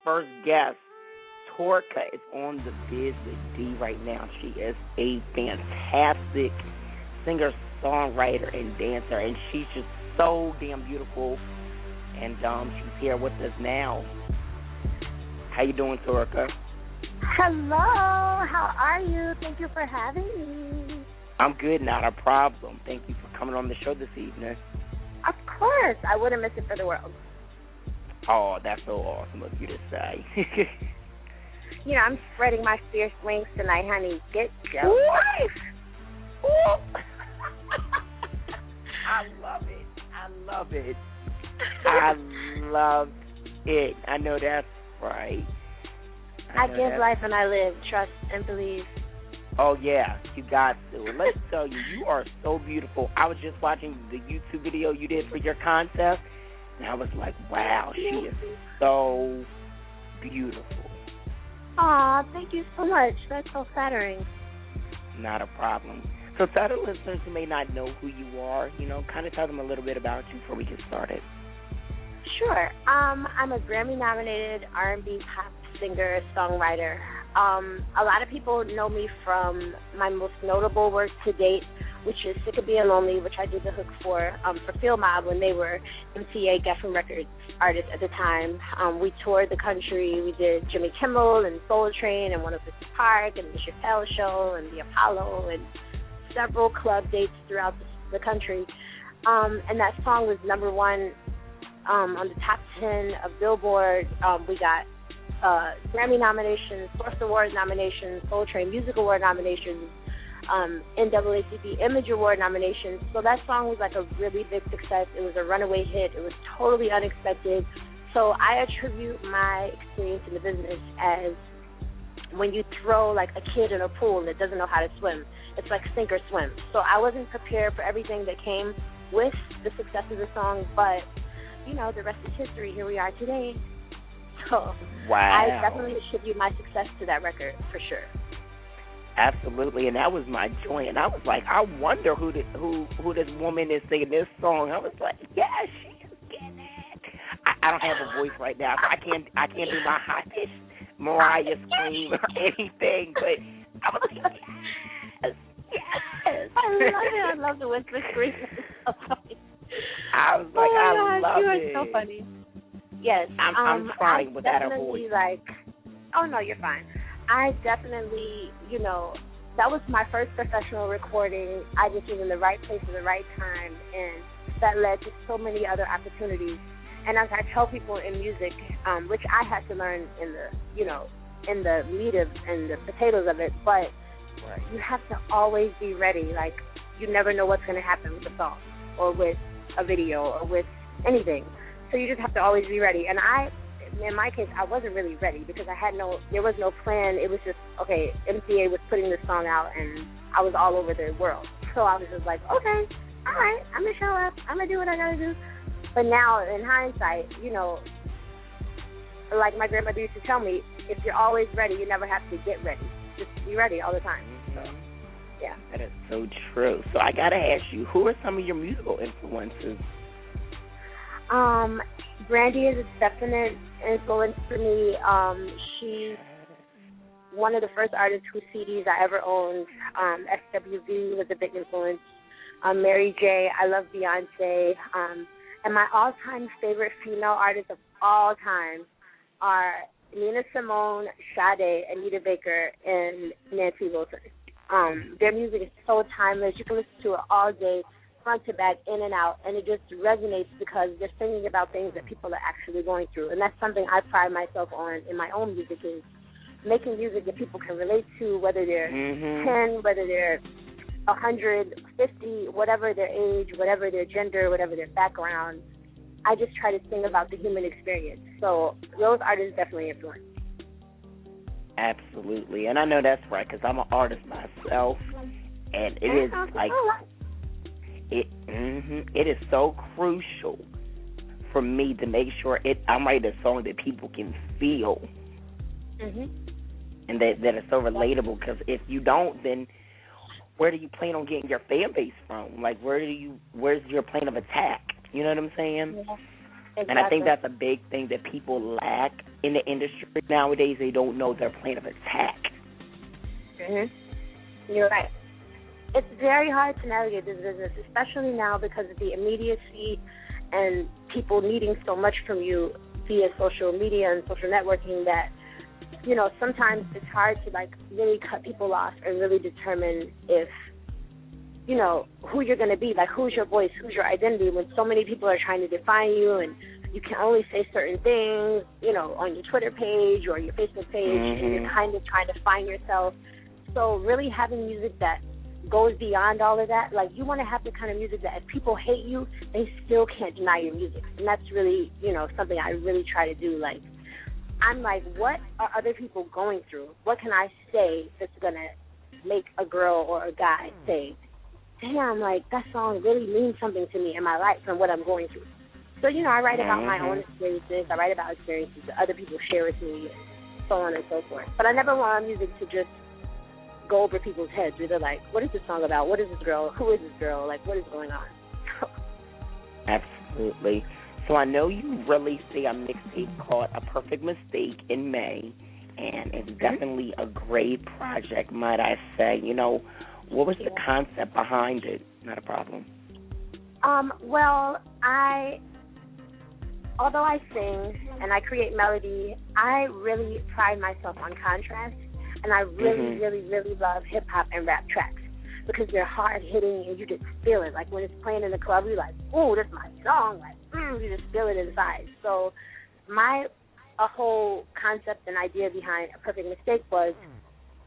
first guest, Torica, is on the biz with D right now. She is a fantastic singer, songwriter, and dancer, and she's just so damn beautiful. And she's here with us now. How you doing, Torica? Hello. How are you? Thank you for having me. I'm good, not a problem. Thank you for coming on the show this evening. Of course. I wouldn't miss it for the world. Oh, that's so awesome of you to say. You know, I'm spreading my fierce wings tonight, honey. Get your life. I love it. I love it. I love it. I know that's right. I give life and I live. Trust and believe. Oh, yeah. You got to. And let's tell you, you are so beautiful. I was just watching the YouTube video you did for your contest, and I was like, wow, she is so beautiful. Aw, thank you so much. That's so flattering. Not a problem. So tell the listeners who may not know who you are, kind of tell them a little bit about you before we get started. Sure. I'm a Grammy-nominated R&B pop singer, songwriter. A lot of people know me from my most notable work to date, which is Sick of Being Lonely, which I did the hook for Field Mob when they were MTA Geffen Records artists at the time. We toured the country. We did Jimmy Kimmel and Soul Train and 150 Park and the Chappelle Show and the Apollo and several club dates throughout the country. And that song was number one on the top 10 of Billboard. We got Grammy nominations, Source Awards nominations, Soul Train Music Award nominations, NAACP Image Award nominations. So that song was like a really big success. It was a runaway hit. It was totally unexpected. So I attribute my experience in the business as when you throw like a kid in a pool that doesn't know how to swim. It's like sink or swim. So I wasn't prepared for everything that came with the success of the song, but, the rest is history. Here we are today. So wow. I definitely attribute my success to that record, for sure. Absolutely, and that was my joy. And I was like, I wonder who this woman is singing this song. I was like, yeah, she is getting it. I don't have a voice right now, so I can't do my high-pitched Mariah scream or anything, but I was like, yes. I love it. I love the whisper scream. I was like, I love you it. You are so funny. Yes. I'm trying without a voice. Oh, no, you're fine. I definitely, that was my first professional recording. I just was in the right place at the right time, and that led to so many other opportunities. And as I tell people in music, which I had to learn in the meat of and the potatoes of it, but you have to always be ready. Like, you never know what's going to happen with a song or with a video or with anything. So you just have to always be ready. And in my case, I wasn't really ready because there was no plan. It was just, okay, MCA was putting this song out and I was all over the world. So I was just like, okay, all right, I'm going to show up. I'm going to do what I got to do. But now, in hindsight, like my grandmother used to tell me, if you're always ready, you never have to get ready. Just be ready all the time. So, yeah. That is so true. So I got to ask you, who are some of your musical influences? Brandy is a definite influence for me. She's one of the first artists whose CDs I ever owned. SWV was a big influence. Mary J. I love Beyonce. And my all-time favorite female artists of all time are Nina Simone, Sade, Anita Baker, and Nancy Wilson. Their music is so timeless. You can listen to it all day, front to back, in and out, and it just resonates because they're singing about things that people are actually going through. And that's something I pride myself on in my own music, is making music that people can relate to, whether they're 10, whether they're 150, whatever their age, whatever their gender, whatever their background. I just try to sing about the human experience. So those artists definitely influence. Absolutely. And I know that's right because I'm an artist myself, and it is like it is so crucial for me to make sure I'm writing a song that people can feel, and that is so relatable. Because if you don't, then where do you plan on getting your fan base from? Like, where's your plan of attack? You know what I'm saying? Yeah, exactly. And I think that's a big thing that people lack in the industry nowadays, they don't know their plan of attack. You're right. It's very hard to navigate this business, especially now because of the immediacy and people needing so much from you via social media and social networking that, you know, sometimes it's hard to, like, really cut people off and really determine if, you know, who you're going to be. Like, who's your voice, who's your identity, when so many people are trying to define you and you can only say certain things, you know, on your Twitter page or your Facebook page, and you're kind of trying to find yourself. So really having music that goes beyond all of that, like, you want to have the kind of music that if people hate you, they still can't deny your music. And that's really, you know, something I really try to do. Like, I'm like, what are other people going through? What can I say that's going to make a girl or a guy say, damn, like, that song really means something to me in my life and what I'm going through. So, you know, I write about my own experiences. I write about experiences that other people share with me, and so on and so forth. But I never want music to just go over people's heads. They're like, what is this song about? What is this girl? Who is this girl? Like, what is going on? Absolutely. So I know you released a mixtape called A Perfect Mistake in May, and it's definitely a great project, might I say. You know, what was the concept behind it? Not a problem. Well, although I sing and I create melody, I really pride myself on contrast, and I really, really, really love hip-hop and rap tracks because they're hard-hitting and you just feel it. Like, when it's playing in the club, you're like, oh, that's my song. Like, you just feel it inside. So a whole concept and idea behind A Perfect Mistake was,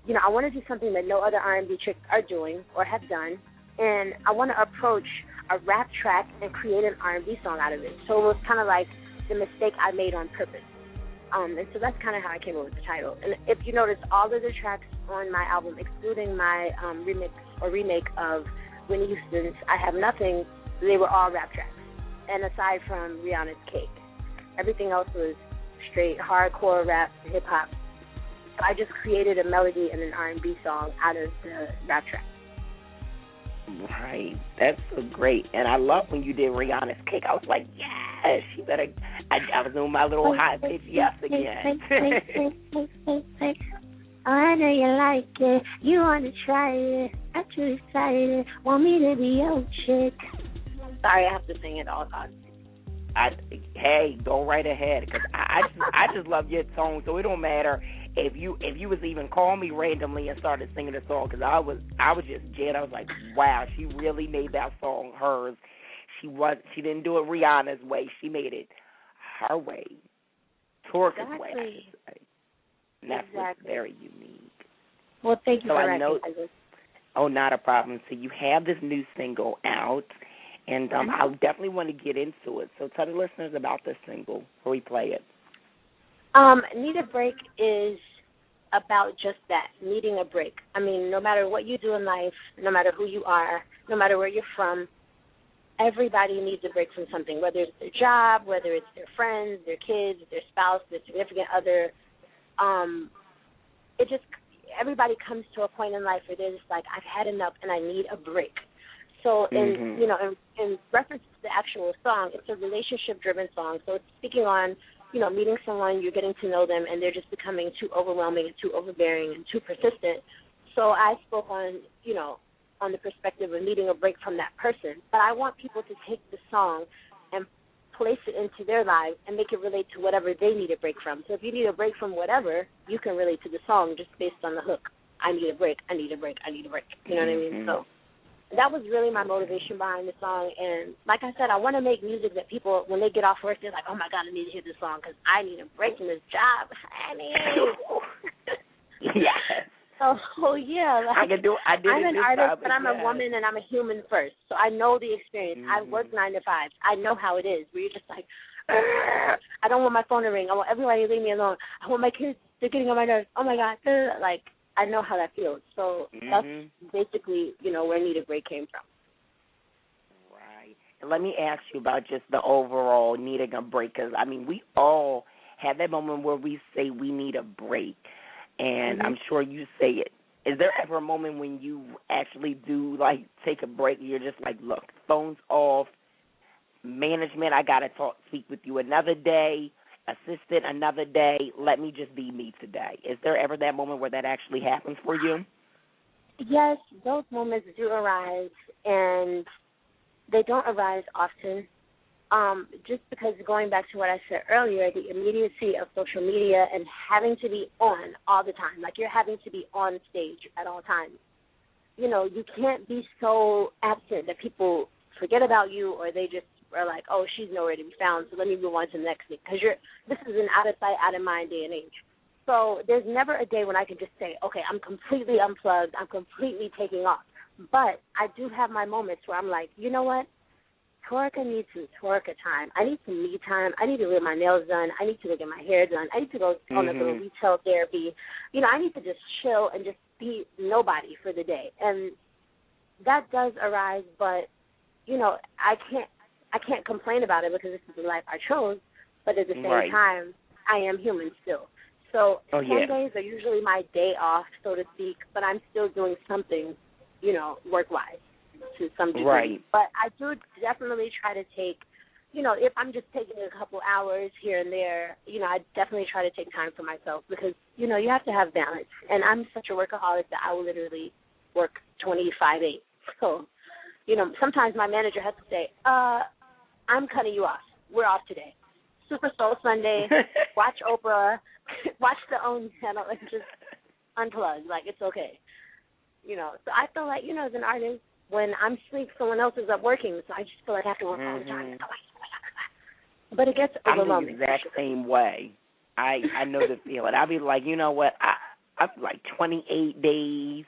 you know, I want to do something that no other R&B chicks are doing or have done, and I want to approach a rap track and create an R&B song out of it. So it was kind of like the mistake I made on purpose. And so that's kind of how I came up with the title. And if you notice, all of the tracks on my album, excluding my remake of Whitney Houston's I Have Nothing, they were all rap tracks. And aside from Rihanna's Cake, everything else was straight hardcore rap, hip-hop. So I just created a melody and an R&B song out of the rap track. Right. That's so great. And I love when you did Rihanna's Cake. I was like, yes, she better. I was doing my little high pitch yes again. I know you like it. You want to try it. I'm too excited. Want me to be your chick. Sorry, I have to sing it all times. Hey, go right ahead, because I just love your tone, so it don't matter if you was even calling me randomly and started singing the song, because I was just jet. I was like, wow, she really made that song hers. She didn't do it Rihanna's way. She made it her way, Torica's way, I should say. And that's what's very unique. Well, thank you for recognizing. Oh, not a problem. So you have this new single out. And I definitely want to get into it. So tell the listeners about this single before we play it. Need a Break is about just that, needing a break. I mean, no matter what you do in life, no matter who you are, no matter where you're from, everybody needs a break from something, whether it's their job, whether it's their friends, their kids, their spouse, their significant other. Everybody comes to a point in life where they're just like, I've had enough and I need a break. So in reference to the actual song, it's a relationship-driven song. So it's speaking on, meeting someone, you're getting to know them, and they're just becoming too overwhelming and too overbearing and too persistent. So I spoke on, on the perspective of needing a break from that person. But I want people to take the song and place it into their lives and make it relate to whatever they need a break from. So if you need a break from whatever, you can relate to the song just based on the hook. I need a break, I need a break, I need a break. You know what I mean? So that was really my motivation behind the song. And like I said, I want to make music that people, when they get off work, they're like, oh, my God, I need to hear this song because I need a break from this job. Yes. Yeah. Like, I'm an artist, but I'm a woman and I'm a human first. So I know the experience. I've worked 9 to 5. I know how it is, where you're just like, I don't want my phone to ring. I want everybody to leave me alone. I want my kids, they're getting on my nerves. Oh, my God. Like, I know how that feels. So that's basically, where Need a Break came from. Right. And let me ask you about just the overall needing a break, because, we all have that moment where we say we need a break, and I'm sure you say it. Is there ever a moment when you actually do, take a break and you're just like, look, phone's off, management, I got to speak with you another day, assistant another day. Let me just be me today. Is there ever that moment where that actually happens for you? Yes, those moments do arise, and they don't arise often. Just because going back to what I said earlier, the immediacy of social media and having to be on all the time, like you're having to be on stage at all times. You know, you can't be so absent that people forget about you, or they just are like, oh, she's nowhere to be found, so let me move on to the next thing. Because this is an out of sight, out of mind day and age. So there's never a day when I can just say, okay, I'm completely unplugged, I'm completely taking off. But I do have my moments where I'm like, you know what? Torica needs some Torica time. I need some me time. I need to get my nails done. I need to go get my hair done. I need to go on a little retail therapy. You know, I need to just chill and just be nobody for the day. And that does arise, but, you know, I can't complain about it because this is the life I chose. But at the same time, I am human still. So 10 days are usually my day off, so to speak, but I'm still doing something, you know, work-wise to some degree. Right. But I do definitely try to take, you know, if I'm just taking a couple hours here and there, you know, I definitely try to take time for myself because, you know, you have to have balance. And I'm such a workaholic that I will literally work 25/8. So, you know, sometimes my manager has to say, I'm cutting you off. We're off today. Super Soul Sunday, watch Oprah, watch the OWN channel, and just unplug. Like, it's okay. You know, so I feel like, you know, as an artist, when I'm asleep, someone else is up working, so I just feel like I have to work all the time. But it gets overwhelming. I'm the exact same way. I know the feeling. I'll be like, you know what, I feel like 28 days,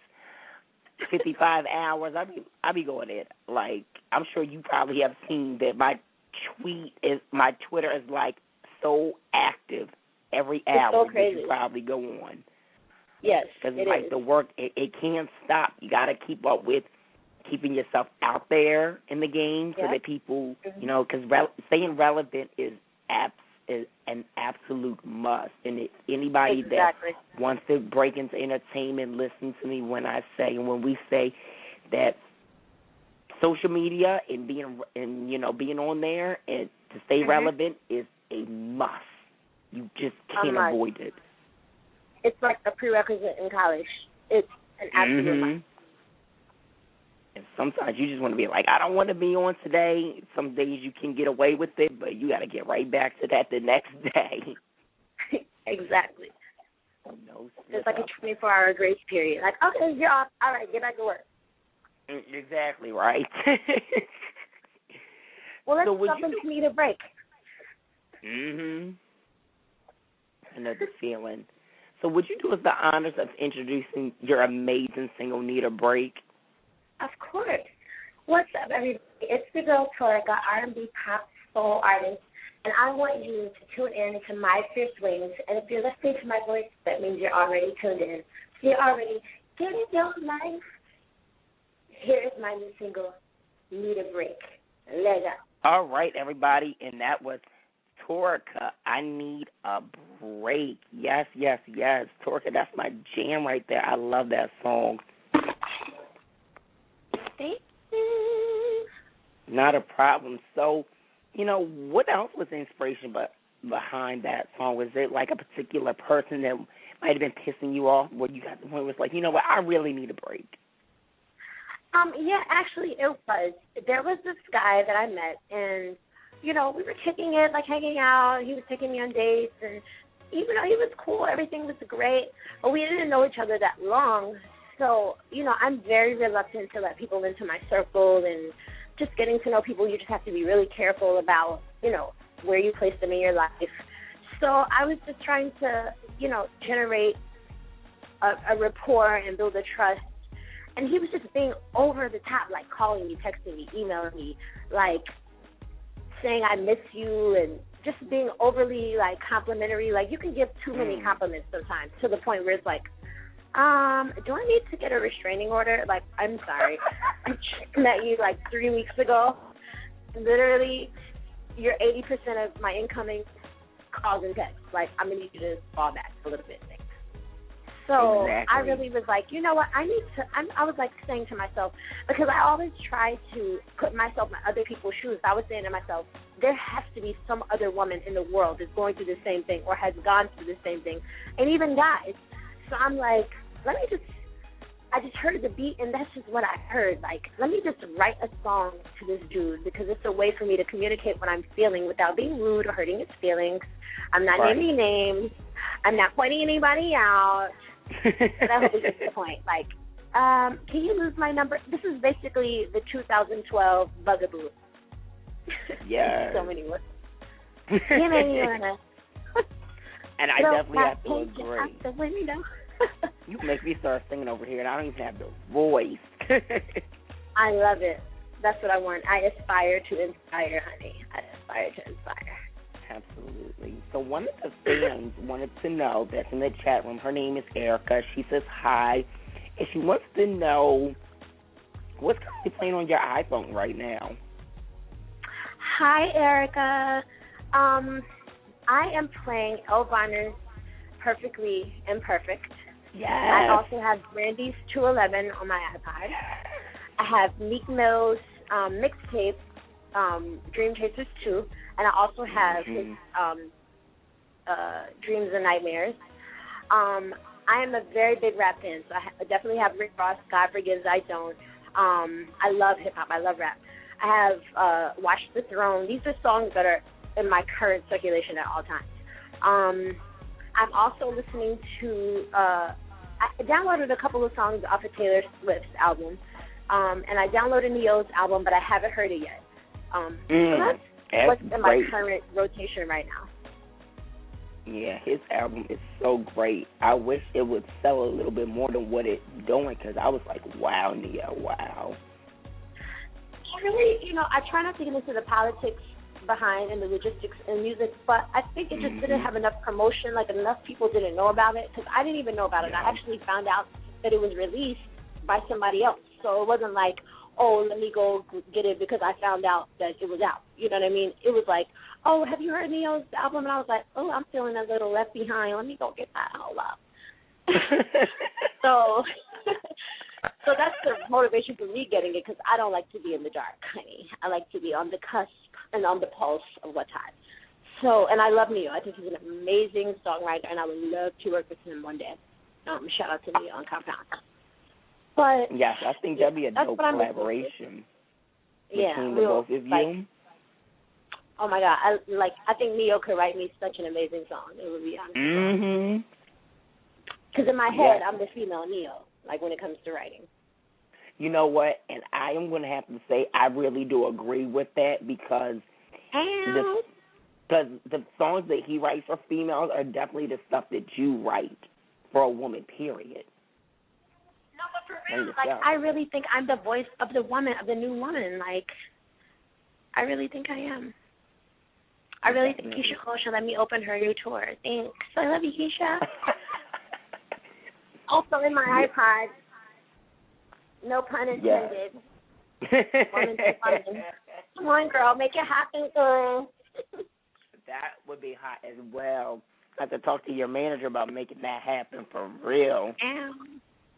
55 hours. I be going in. Like, I'm sure you probably have seen that my Twitter is like so active every hour so crazy. that you probably go on. Yes, because like the work, it can't stop. You got to keep up with keeping yourself out there in the game so that people, you know, because staying relevant is an absolute must. And anybody that wants to break into entertainment, listen to me when we say that social media and being on there and to stay relevant is a must. You just can't avoid it. It's like a prerequisite in college. It's an absolute must. And sometimes you just want to be like, I don't want to be on today. Some days you can get away with it, but you got to get right back to that the next day. Exactly. No, it's like a 24-hour grace period. Like, okay, you're off. All right, get back to work. Exactly right. Well, let's something to need a break. I know the feeling. So would you do us the honors of introducing your amazing single, Need a Break? Of course. What's up, everybody? It's the girl Torica, R&B pop soul artist, and I want you to tune in to My Fierce Wings. And if you're listening to my voice, that means you're already tuned in. You're already getting your life. Here is my new single, Need a Break. Let's go. All right, everybody, and that was Torica, I Need a Break. Yes, yes, yes. Torica, that's my jam right there. I love that song. Thank you. Not a problem. So, you know, what else was the inspiration behind that song? Was it like a particular person that might have been pissing you off where you got the point where it's like, you know what, I really need a break? Yeah, actually it was. There was this guy that I met, and, you know, we were kicking it, like hanging out. He was taking me on dates, and even though he was cool, everything was great, but we didn't know each other that long. So, you know, I'm very reluctant to let people into my circle, and just getting to know people, you just have to be really careful about, you know, where you place them in your life. So I was just trying to, you know, generate a rapport and build a trust. And he was just being over the top, like calling me, texting me, emailing me, like saying I miss you, and just being overly, like, complimentary. Like, you can give too many compliments sometimes to the point where it's like, do I need to get a restraining order? Like, I'm sorry. I met you, like, 3 weeks ago. Literally, you're 80% of my incoming calls and texts. Like, I'm going to need you to fall back a little bit. So exactly. I really was like, you know what, I was like saying to myself, because I always try to put myself in other people's shoes. I was saying to myself, there has to be some other woman in the world that's going through the same thing or has gone through the same thing, and even guys. So I'm like, I just heard the beat, and that's just what I heard. Like, let me just write a song to this dude, because it's a way for me to communicate what I'm feeling without being rude or hurting his feelings. I'm not naming names. I'm not pointing anybody out. But I hope we get to the point. Like, can you lose my number? This is basically the 2012 Bugaboo. Yeah. So many words. You made me wanna. And I definitely have to agree. Out the window. You make me start singing over here, and I don't even have the voice. I love it. That's what I want. I aspire to inspire, honey. I aspire to inspire. Absolutely. So one of the fans wanted to know, that's in the chat room, her name is Erica. She says hi, and she wants to know what's currently playing on your iPhone right now. Hi, Erica. I am playing Elviner's Perfectly Imperfect. Yes. I also have Brandy's 211 on my iPod. I have Meek Mill's mixtape, Dream Chasers 2, and I also have his Dreams and Nightmares. I am a very big rap fan, so I definitely have Rick Ross, God Forgives, I Don't. I love hip-hop. I love rap. I have Watch the Throne. These are songs that are in my current circulation at all times. I'm also listening to, I downloaded a couple of songs off of Taylor Swift's album, and I downloaded Neo's album, but I haven't heard it yet. So that's what's in my current rotation right now. Yeah, his album is so great. I wish it would sell a little bit more than what it's doing, because I was like, wow, Neo, wow. Really, I try not to get into the politics behind and the logistics in music, but I think it just didn't have enough promotion, like enough people didn't know about it, because I didn't even know about it. I actually found out that it was released by somebody else, so it wasn't like, oh, let me go get it because I found out that it was out. You know what I mean? It was like, oh, have you heard Neo's album? And I was like, oh, I'm feeling a little left behind. Let me go get that. Hold up. So that's the motivation for me getting it, because I don't like to be in the dark, honey. I like to be on the cusp and on the pulse of what's hot. So, and I love Neo. I think he's an amazing songwriter, and I would love to work with him one day. Shout out to Neo on Compound. But yes, I think that'd be a dope collaboration between the both of you. Oh my God, I think Neo could write me such an amazing song. It would be honest. Because in my head, I'm the female Neo, like when it comes to writing. You know what? And I am going to have to say I really do agree with that, because the songs that he writes for females are definitely the stuff that you write for a woman, period. No, but for real, like, I really think I'm the voice of the woman, of the new woman. Like, I really think I am. I really think Keisha Cole should let me open her new tour. Thanks. I love you, Keisha. Also in my iPod, no pun intended. Come on, girl, make it happen, girl. That would be hot as well. I have to talk to your manager about making that happen for real.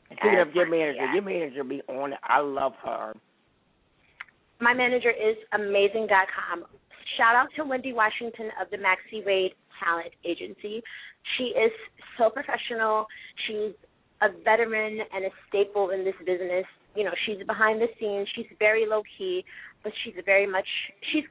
Speaking of your manager be on it. I love her. My manager is amazing.com. Shout out to Wendy Washington of the Maxie Wade Talent Agency. She is so professional. She's a veteran and a staple in this business. She's behind the scenes. She's very low-key, but she's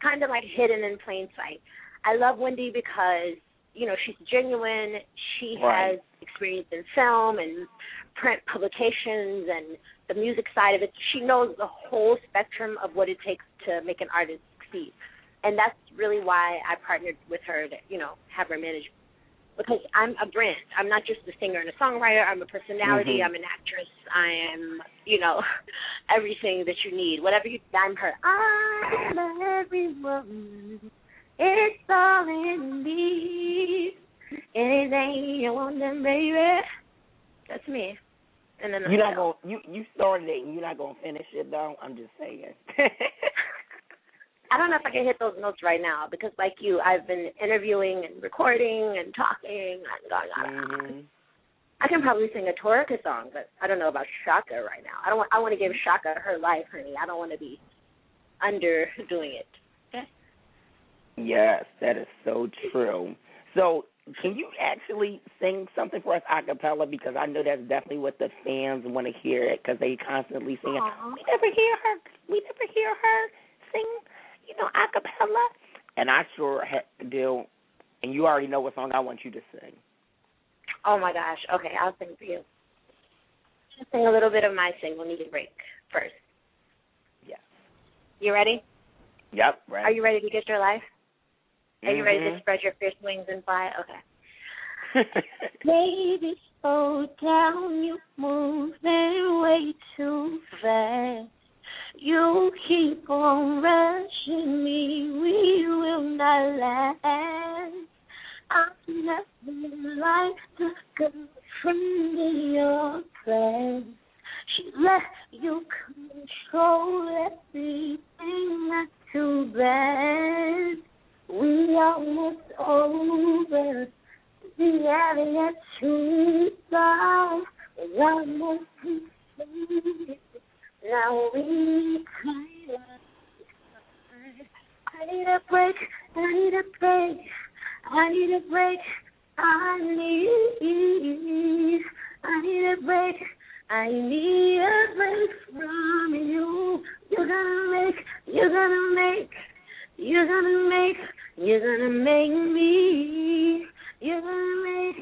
kind of like hidden in plain sight. I love Wendy because, she's genuine. She has experience in film and print publications and the music side of it. She knows the whole spectrum of what it takes to make an artist succeed. And that's really why I partnered with her to, have her manage. Because I'm a brand. I'm not just a singer and a songwriter. I'm a personality. I'm an actress. I am, everything that you need. I'm her. I'm every woman. It's all in me. Anything you want, then, baby. That's me. And then you're not gonna, you started it and you're not gonna finish it though. I'm just saying. I don't know if I can hit those notes right now because, like you, I've been interviewing and recording and talking and going on. I can probably sing a Torica song, but I don't know about Shaka right now. I want to give Shaka her life, honey. I don't want to be underdoing it. Okay? Yes, that is so true. So, can you actually sing something for us a cappella? Because I know that's definitely what the fans want to hear it, because they constantly singing. Aww. We never hear her sing, a cappella. And I sure do. And you already know what song I want you to sing. Oh my gosh. Okay, I'll sing for you. Just sing a little bit of my single, Need a Break, first. Yes. You ready? Yep, ready. Are you ready to get your life? Are you ready to spread your fierce wings and fly? Okay. Baby, slow down. You moving way too fast. You keep on rushing me. We will not last. I've never liked to go from your plans. She let you control everything. Not too bad. We almost over. We haven't yet too far. We almost completed. Now we kind of. I need a break. I need a break. I need a break. I need a break. I need a break from you. You're gonna make me. You're gonna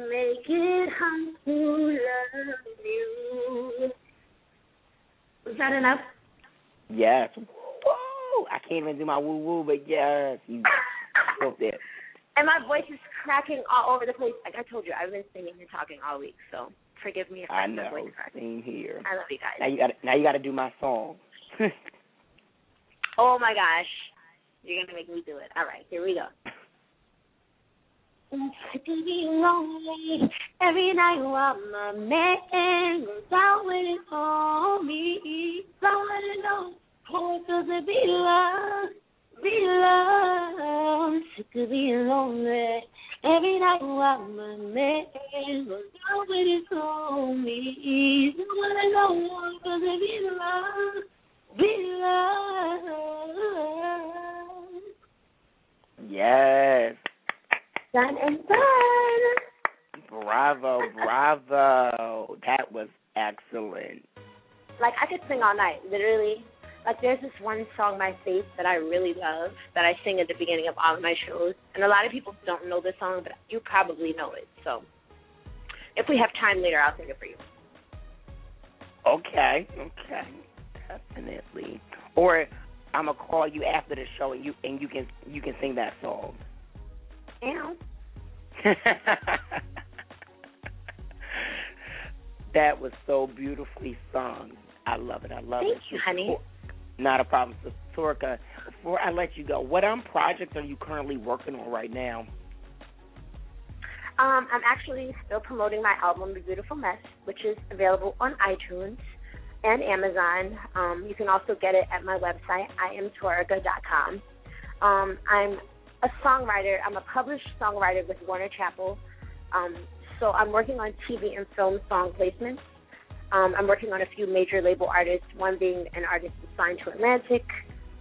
make it hard to love you. Was that enough? Yes. Woo! I can't even do my woo-woo, but yes, you killed it. And my voice is cracking all over the place. Like I told you, I've been singing and talking all week, so forgive me if my voice is cracking. Same here. I love you guys. Now you got to do my song. Oh my gosh, you're gonna make me do it. All right, here we go. To be lonely every night while my man goes out with his homie. Someone to know how it feels to be loved. Sick of being lonely every night while my man goes out with his homies. Someone to know how it feels to be loved. Yes. Done and done. Bravo. That was excellent. Like, I could sing all night, literally. Like, there's this one song, My Faith, that I really love, that I sing at the beginning of all of my shows. And a lot of people don't know this song, but you probably know it. So, if we have time later, I'll sing it for you. Okay. Definitely. Or I'm gonna call you after the show, and you can sing that song. Yeah. That was so beautifully sung. I love it. Thank you, honey. Not a problem. So, Torica, before I let you go, what projects are you currently working on right now? I'm actually still promoting my album, The Beautiful Mess, which is available on iTunes and Amazon. You can also get it at my website, iamtorica.com. I'm a songwriter. I'm a published songwriter with Warner Chappell. So I'm working on TV and film song placements. I'm working on a few major label artists, one being an artist signed to Atlantic.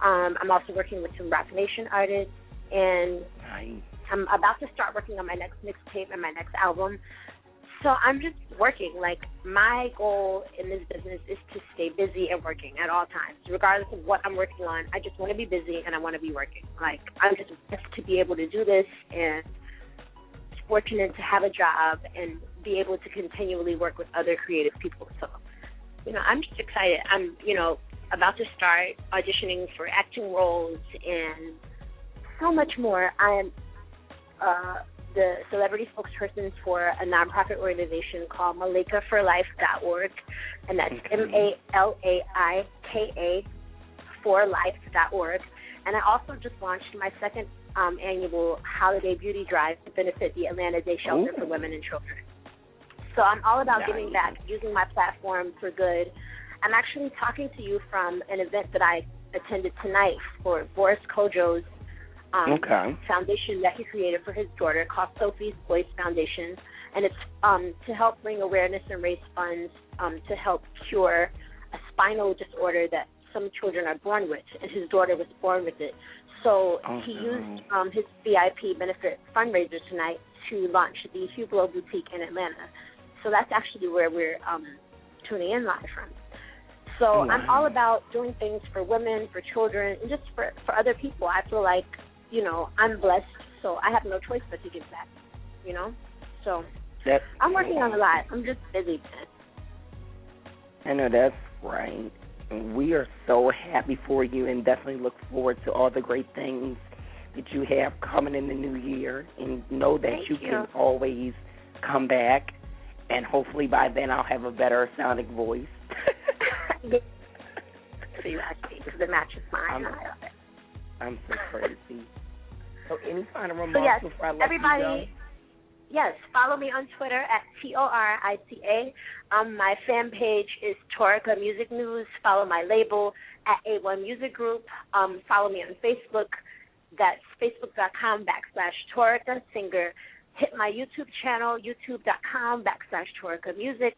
I'm also working with some Rock Nation artists. And nice. I'm about to start working on my next mixtape and my next album. So I'm just working. Like, my goal in this business is to stay busy and working at all times. Regardless of what I'm working on, I just want to be busy and I want to be working. Like, I'm just blessed to be able to do this and fortunate to have a job and be able to continually work with other creative people. So, I'm just excited. I'm, about to start auditioning for acting roles and so much more. I am the celebrity spokesperson for a nonprofit organization called MalaikaForLife.org, and that's MALAIKA forlife.org. And I also just launched my second annual holiday beauty drive to benefit the Atlanta Day Shelter for Women and Children. So I'm all about giving back, using my platform for good. I'm actually talking to you from an event that I attended tonight for Boris Kojo's foundation that he created for his daughter called Sophie's Voice Foundation. and it's to help bring awareness and raise funds to help cure a spinal disorder that some children are born with, and his daughter was born with it. So he used his VIP benefit fundraiser tonight to launch the Hublot Boutique in Atlanta. So that's actually where we're tuning in live from. So I'm all about doing things for women, for children, and just for other people. I feel like, I'm blessed, so I have no choice but to give back, So I'm working on a lot. I'm just busy. I know that's right. We are so happy for you and definitely look forward to all the great things that you have coming in the new year, and know that you can always come back, and hopefully by then I'll have a better sounding voice. Exactly, because it matches mine. I'm so crazy. So any final remarks before I let you go? Yes, follow me on Twitter at Torica. My fan page is Torica Music News. Follow my label at A1 Music Group. Follow me on Facebook. That's facebook.com/Torica Singer. Hit my YouTube channel, youtube.com/Torica Music.